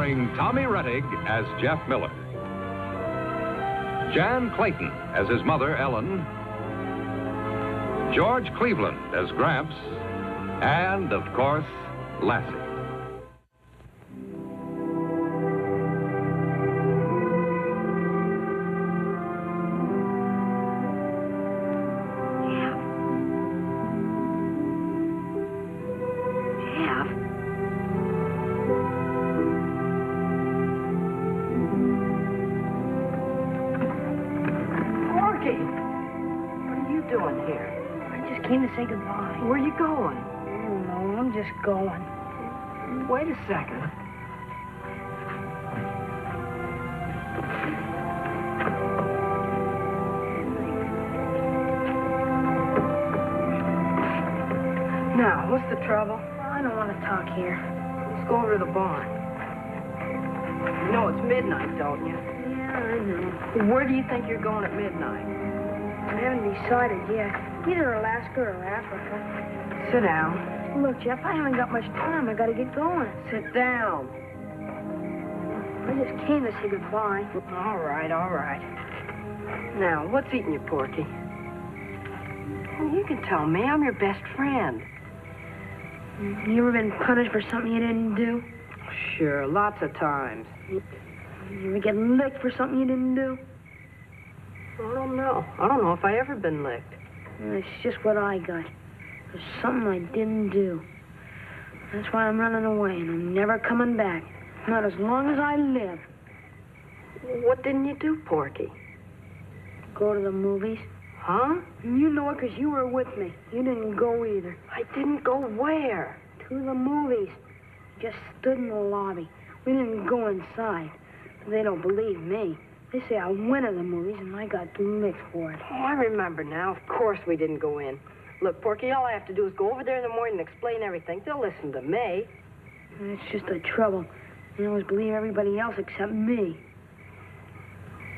Starring Tommy Rettig as Jeff Miller, Jan Clayton as his mother, Ellen, George Cleveland as Gramps, and, of course, Lassie. Came to say goodbye. Where are you going? I don't know. I'm just going. Wait a second. Now, what's the trouble? I don't want to talk here. Let's go over to the barn. You know it's midnight, don't you? Yeah, I know. Where do you think you're going at midnight? I haven't decided yet. Either Alaska or Africa. Sit down. Look, Jeff, I haven't got much time. I gotta get going. Sit down. I just came to say goodbye. All right, all right. Now, what's eating you, Porky? Well, you can tell me. I'm your best friend. You ever been punished for something you didn't do? Sure, lots of times. You ever get licked for something you didn't do? I don't know. I don't know if I ever been licked. It's just what I got. There's something I didn't do. That's why I'm running away, and I'm never coming back. Not as long as I live. What didn't you do, Porky? Go to the movies. Huh? You know it because you were with me. You didn't go either. I didn't go where? To the movies. Just stood in the lobby. We didn't go inside. They don't believe me. They say I went to the movies, and I got licked for it. Oh, I remember now. Of course we didn't go in. Look, Porky, all I have to do is go over there in the morning and explain everything. They'll listen to me. It's just the trouble. They always believe everybody else except me.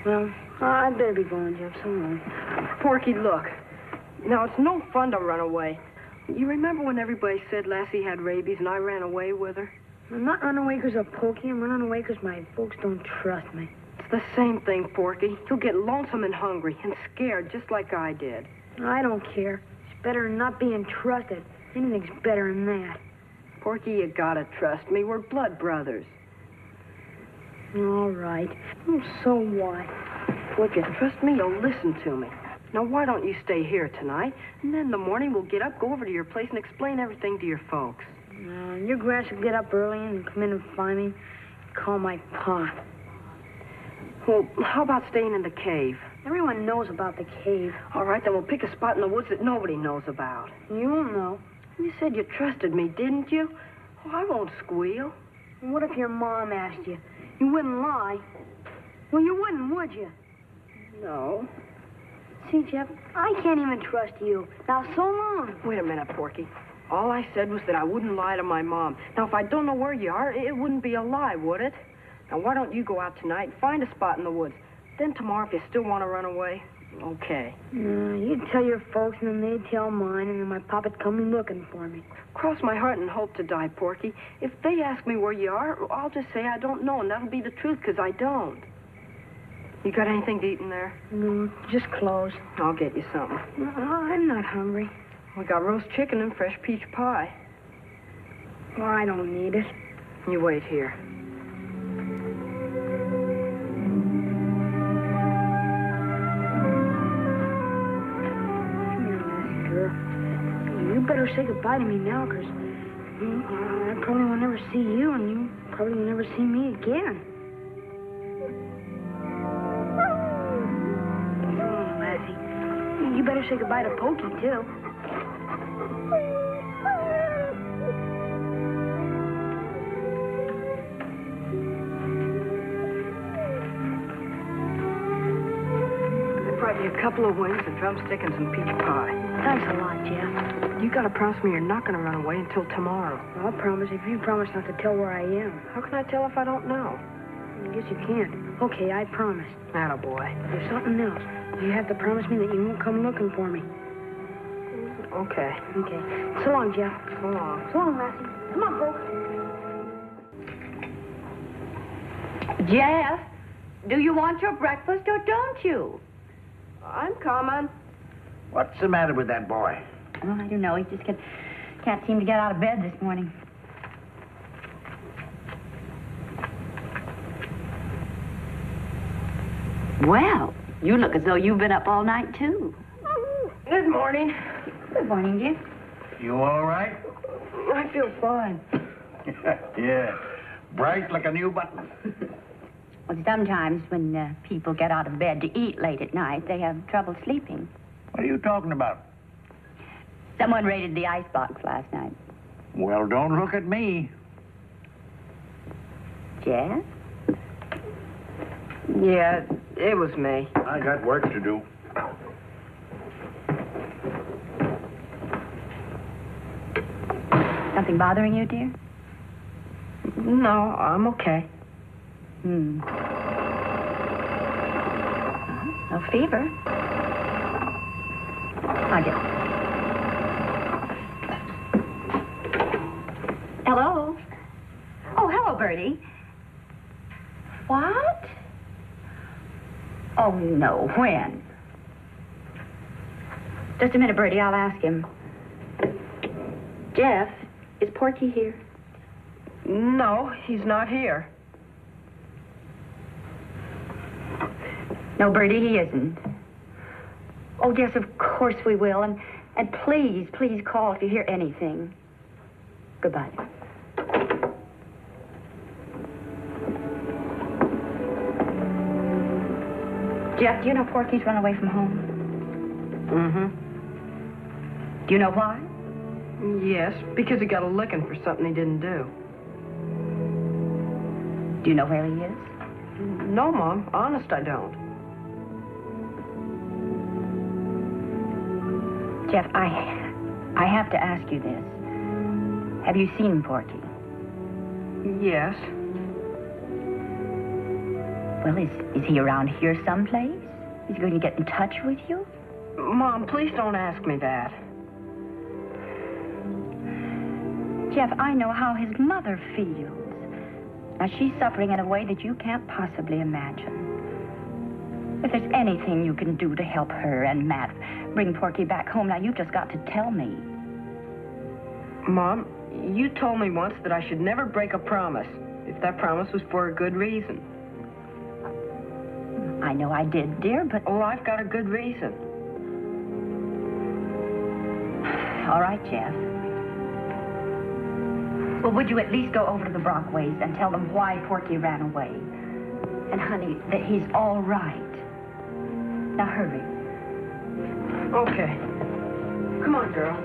Well, I'd better be going, Jeff. So long. Porky, look. Now, it's no fun to run away. You remember when everybody said Lassie had rabies and I ran away with her? I'm not running away because of Pokey. I'm running away because my folks don't trust me. It's the same thing, Porky. You'll get lonesome and hungry and scared just like I did. I don't care. It's better than not being trusted. Anything's better than that. Porky, you gotta trust me. We're blood brothers. All right. So what? Well, if you trust me, you'll listen to me. Now, why don't you stay here tonight? And then in the morning, we'll get up, go over to your place, and explain everything to your folks. Your grass will get up early and come in and find me. Call my pa. Well, how about staying in the cave? Everyone knows about the cave. All right, then we'll pick a spot in the woods that nobody knows about. You'll know. You said you trusted me, didn't you? Well, I won't squeal. What if your mom asked you? You wouldn't lie. Well, you wouldn't, would you? No. See, Jeff, I can't even trust you. Now, so long. Wait a minute, Porky. All I said was that I wouldn't lie to my mom. Now, if I don't know where you are, it wouldn't be a lie, would it? Now, why don't you go out tonight and find a spot in the woods? Then tomorrow, if you still want to run away, okay. You'd tell your folks, and then they'd tell mine, and then my papa'd come looking for me. Cross my heart and hope to die, Porky. If they ask me where you are, I'll just say I don't know, and that'll be the truth, because I don't. You got anything to eat in there? No, just clothes. I'll get you something. I'm not hungry. We got roast chicken and fresh peach pie. Well, I don't need it. You wait here. You better say goodbye to me now, because I probably will never see you, and you probably will never see me again. Oh, Lassie. You better say goodbye to Pokey, too. I brought you a couple of wings, a drumstick, and some peach pie. Thanks a lot, Jeff. You gotta promise me you're not gonna run away until tomorrow. I'll promise if you promise not to tell where I am. How can I tell if I don't know? I guess you can't. Okay, I promise. Attaboy. There's something else. You have to promise me that you won't come looking for me. Okay. Okay. So long, Jeff. So long. So long, Lassie. Come on, folks. Jeff, do you want your breakfast or don't you? I'm coming. What's the matter with that boy? Oh, I don't know. He just can't seem to get out of bed this morning. Well, you look as though you've been up all night, too. Good morning. Good morning, Jeff. You all right? I feel fine. Yeah. Bright like a new button. Well, sometimes when people get out of bed to eat late at night, they have trouble sleeping. What are you talking about? Someone raided the icebox last night. Well, don't look at me. Jeff? Yeah, it was me. I got work to do. Something bothering you, dear? No, I'm okay. No fever. I guess. Hello? Oh, hello, Bertie. What? Oh, no. When? Just a minute, Bertie. I'll ask him. Jeff, is Porky here? No, he's not here. No, Bertie, he isn't. Oh, yes, of course we will. And please call if you hear anything. Goodbye. Jeff, do you know Porky's run away from home? Mm-hmm. Do you know why? Yes, because he got a licking for something he didn't do. Do you know where he is? No, Mom. Honest, I don't. Jeff, I have to ask you this. Have you seen Porky? Yes. Well, is he around here someplace? Is he going to get in touch with you? Mom, please don't ask me that. Jeff, I know how his mother feels. Now, she's suffering in a way that you can't possibly imagine. If there's anything you can do to help her and Matt bring Porky back home, now, you've just got to tell me. Mom, you told me once that I should never break a promise, if that promise was for a good reason. I know I did, dear, but... Oh, I've got a good reason. All right, Jeff. Well, would you at least go over to the Brockways and tell them why Porky ran away? And, honey, that he's all right. Now, hurry. Okay. Come on, girl.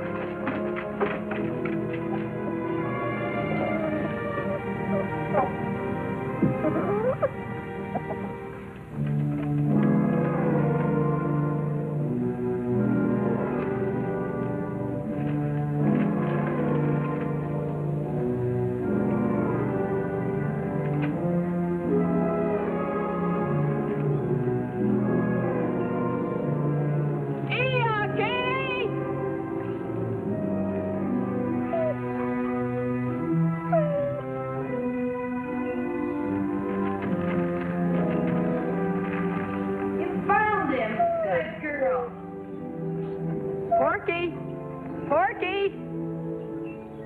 Porky?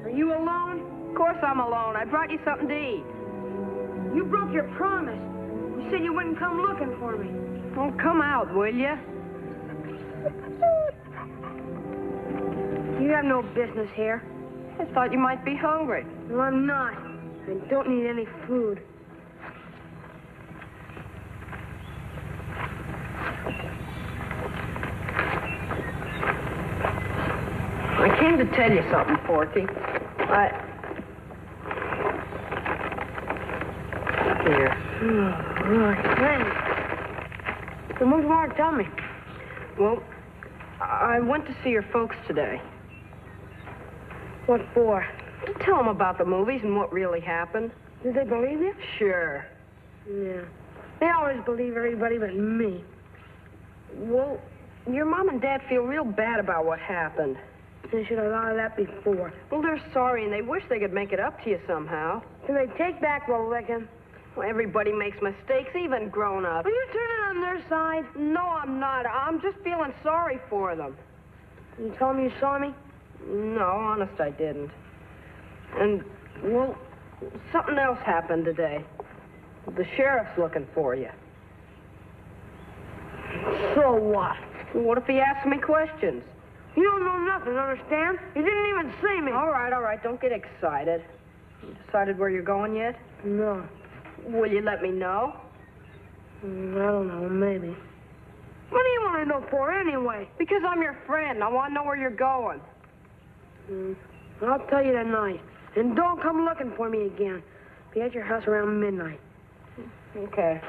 Are you alone? Of course I'm alone. I brought you something to eat. You broke your promise. You said you wouldn't come looking for me. Oh, come out, will you? You have no business here. I thought you might be hungry. Well, I'm not. I don't need any food. I came to tell you something, Porky. Here. Thanks. So much more, tell me. Well, I went to see your folks today. What for? Tell them about the movies and what really happened. Did they believe you? Sure. Yeah. They always believe everybody but me. Well, your mom and dad feel real bad about what happened. They should have thought of that before. Well, they're sorry, and they wish they could make it up to you somehow. Can they take back the licking? Well, everybody makes mistakes, even grown-ups. Are you turning on their side? No, I'm not. I'm just feeling sorry for them. You tell them you saw me? No, honest, I didn't. And, well, something else happened today. The sheriff's looking for you. So what? What if he asks me questions? You don't know nothing, understand? You didn't even see me. All right, don't get excited. You decided where you're going yet? No. Will you let me know? I don't know, maybe. What do you want to know for, anyway? Because I'm your friend. I want to know where you're going. I'll tell you tonight. And don't come looking for me again. Be at your house around midnight. Okay.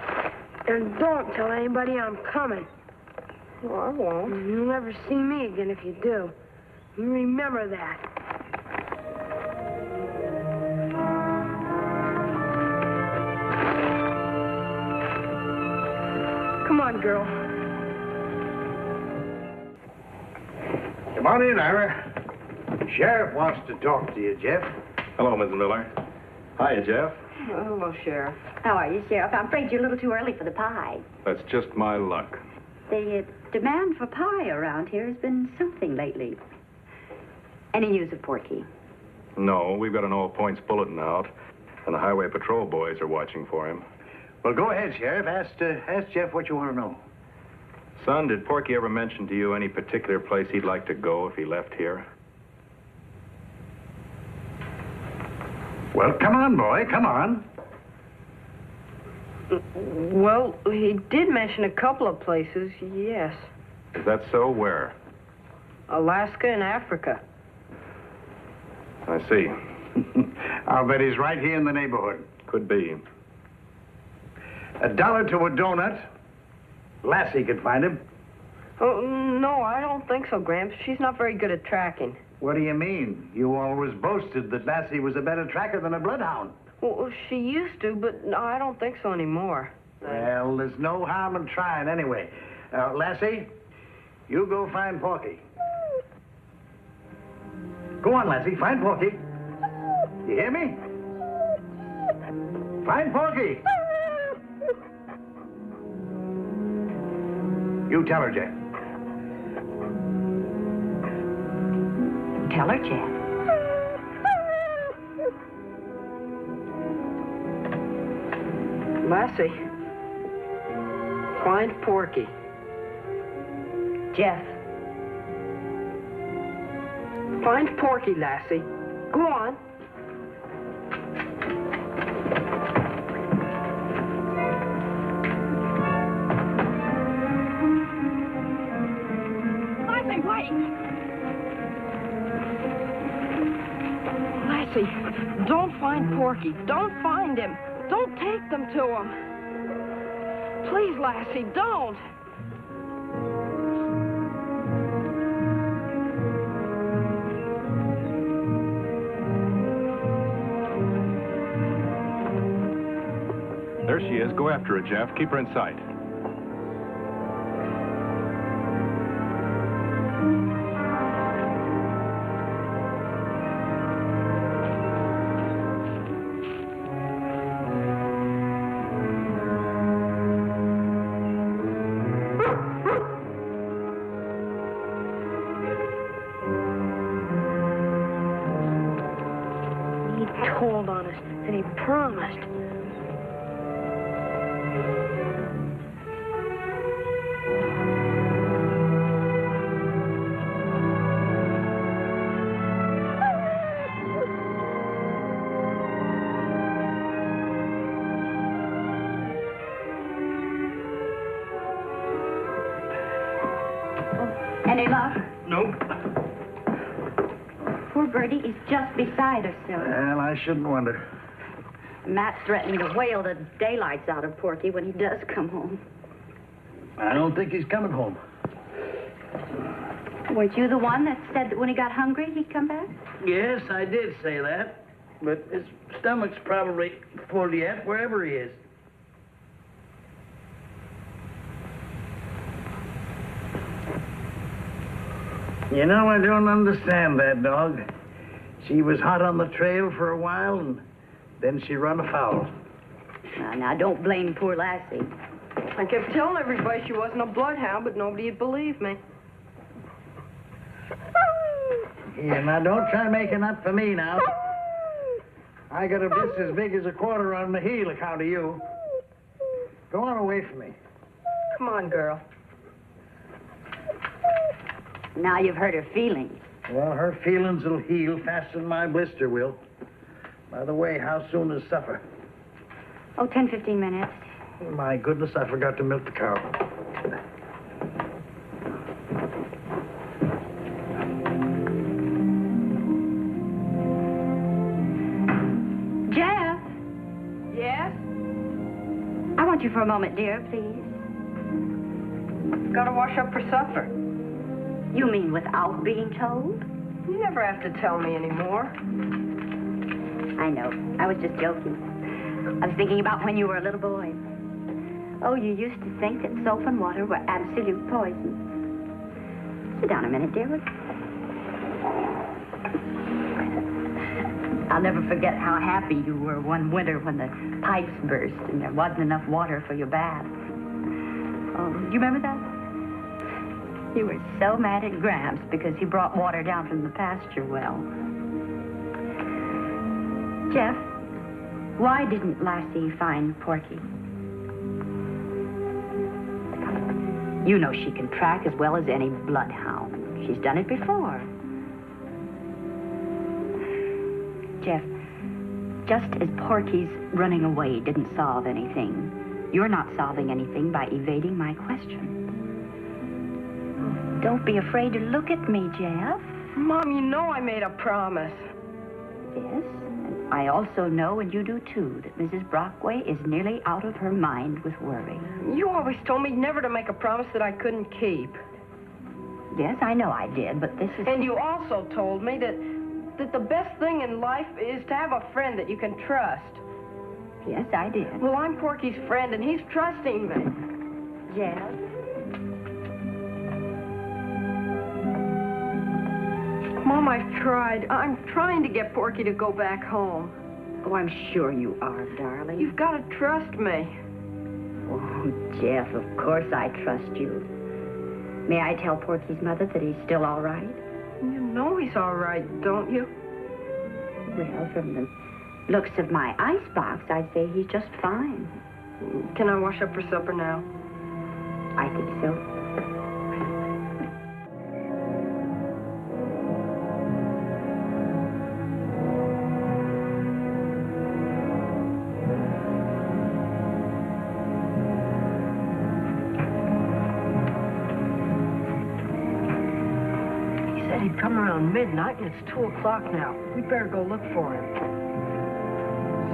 And don't tell anybody I'm coming. Well, I won't. You'll never see me again if you do. You remember that. Come on, girl. Come on in, Ira. Sheriff wants to talk to you, Jeff. Hello, Mrs. Miller. Hiya, Jeff. Hello, Sheriff. How are you, Sheriff? I'm afraid you're a little too early for the pie. That's just my luck. The demand for pie around here has been something lately. Any news of Porky? No, we've got an all-points bulletin out, and the highway patrol boys are watching for him. Well, go ahead, Sheriff. Ask Jeff what you want to know. Son, did Porky ever mention to you any particular place he'd like to go if he left here? Well, come on, boy, come on. Well, he did mention a couple of places, yes. Is that so? Where? Alaska and Africa. I see. I'll bet he's right here in the neighborhood. Could be. $1 to a donut. Lassie could find him. Oh, no, I don't think so, Gramps. She's not very good at tracking. What do you mean? You always boasted that Lassie was a better tracker than a bloodhound. Well, she used to, but no, I don't think so anymore. Well, there's no harm in trying anyway. Lassie, you go find Porky. Go on, Lassie, find Porky. You hear me? Find Porky. You tell her, Jeff. Tell her, Jeff. Lassie, find Porky. Jeff. Find Porky, Lassie. Go on. Lassie, wait! Lassie, don't find Porky. Don't find him. Don't take them to him. Please, Lassie, don't. There she is. Go after her, Jeff. Keep her in sight. He told on us, and he promised. Any luck? Nope. Poor Birdie is just beside herself. Well, I shouldn't wonder. Matt's threatening to whale the daylights out of Porky when he does come home. I don't think he's coming home. Weren't you the one that said that when he got hungry, he'd come back? Yes, I did say that. But his stomach's probably full yet, wherever he is. You know, I don't understand that dog. She was hot on the trail for a while, and then she run afoul. Now, don't blame poor Lassie. I kept telling everybody she wasn't a bloodhound, but nobody would believe me. Yeah, now don't try making up for me now. I got a bit as big as a quarter on the heel account of you. Go on away from me. Come on, girl. Now you've hurt her feelings. Well, her feelings will heal faster than my blister will. By the way, how soon is supper? Oh, 10, 15 minutes. Oh, my goodness, I forgot to milk the cow. Jeff! Yes? I want you for a moment, dear, please. Gotta wash up for supper. You mean without being told? You never have to tell me anymore. I know. I was just joking. I was thinking about when you were a little boy. Oh, you used to think that soap and water were absolute poison. Sit down a minute, dear. I'll never forget how happy you were one winter when the pipes burst and there wasn't enough water for your bath. Oh, do you remember that? You were so mad at Gramps because he brought water down from the pasture well. Jeff, why didn't Lassie find Porky? You know she can track as well as any bloodhound. She's done it before. Jeff, just as Porky's running away didn't solve anything, you're not solving anything by evading my question. Don't be afraid to look at me, Jeff. Mom, you know I made a promise. Yes, and I also know, and you do too, that Mrs. Brockway is nearly out of her mind with worry. You always told me never to make a promise that I couldn't keep. Yes, I know I did, but this is... And you also told me that the best thing in life is to have a friend that you can trust. Yes, I did. Well, I'm Porky's friend, and he's trusting me. Jeff? Mom, I've tried. I'm trying to get Porky to go back home. Oh, I'm sure you are, darling. You've got to trust me. Oh, Jeff, of course I trust you. May I tell Porky's mother that he's still all right? You know he's all right, don't you? Well, from the looks of my icebox, I'd say he's just fine. Can I wash up for supper now? I think so. He'd come around midnight, and it's 2 o'clock now. We'd better go look for him.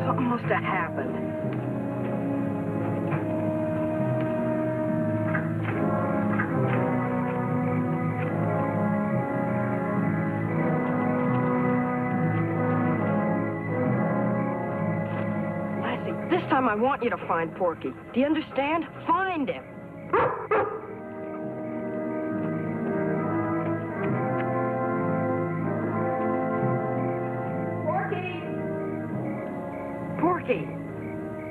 Something must have happened. Lassie, this time I want you to find Porky. Do you understand? Find him. Porky!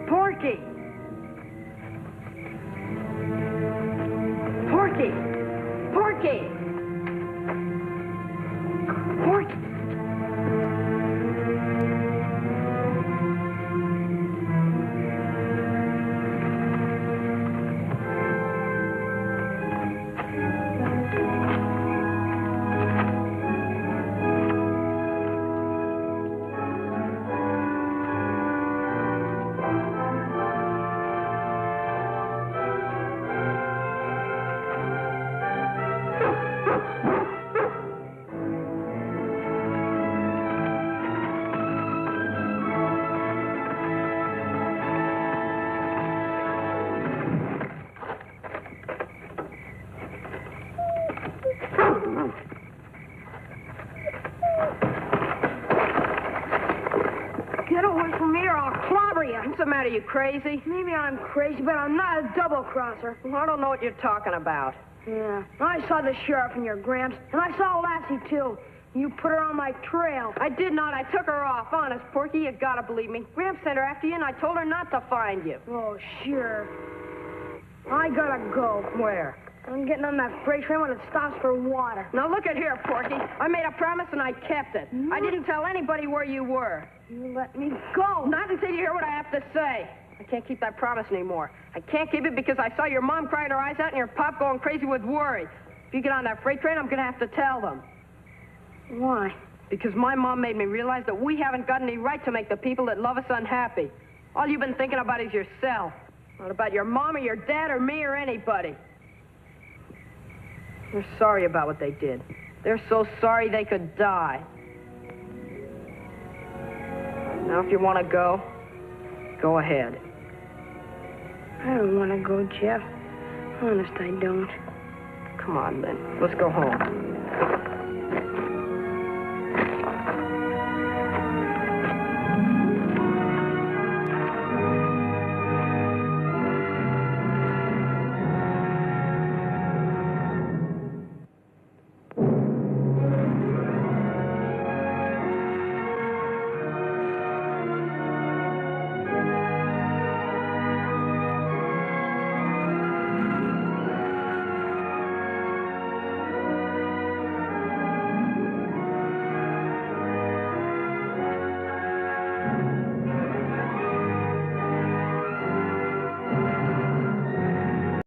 Porky! Porky! Porky! Porky! Get away from me or I'll clobber you. What's the matter, you crazy? Maybe I'm crazy, but I'm not a double-crosser. Well, I don't know what you're talking about. Yeah, I saw the sheriff and your Gramps, and I saw Lassie, too. You put her on my trail. I did not. I took her off. Honest, Porky, you gotta believe me. Gramps sent her after you, and I told her not to find you. Oh, sure. I gotta go. Where? I'm getting on that freight train when it stops for water. Now, look at here, Porky. I made a promise, and I kept it. I didn't tell anybody where you were. You let me go. Not until you hear what I have to say. I can't keep that promise anymore. I can't keep it because I saw your mom crying her eyes out and your pop going crazy with worry. If you get on that freight train, I'm gonna have to tell them. Why? Because my mom made me realize that we haven't got any right to make the people that love us unhappy. All you've been thinking about is yourself. Not about your mom or your dad or me or anybody. They're sorry about what they did. They're so sorry they could die. Now, if you want to go ahead. I don't want to go, Jeff. Honest, I don't. Come on, then. Let's go home.